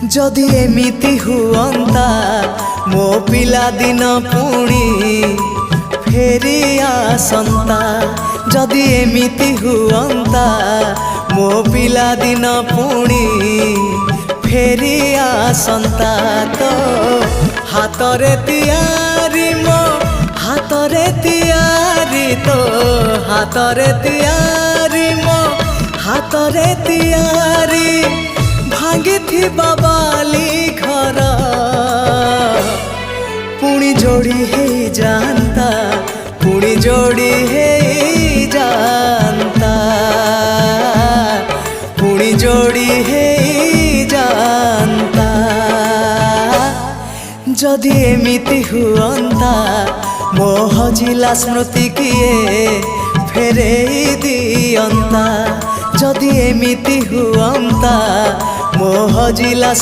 जदि एमिति हुअंता मो पिला दिन पुणी फेरी आसंता। जदि एमिति हुअंता मो पिला दिन पुणी फेरी आसंता। तो हातरे तियारी मो हातरे तियारी तो हातरे तियारी मो हातरे तियारी भांगी थी बाबाली घर पुणी जोड़ी है जानता पुणी जोड़ी है जानता पुणी जोड़ी है जानता। जदि एमिति हुअंता मो हजिला स्मृति किए फेरे दियंता। जदि एमिति हुअंता मो हजिला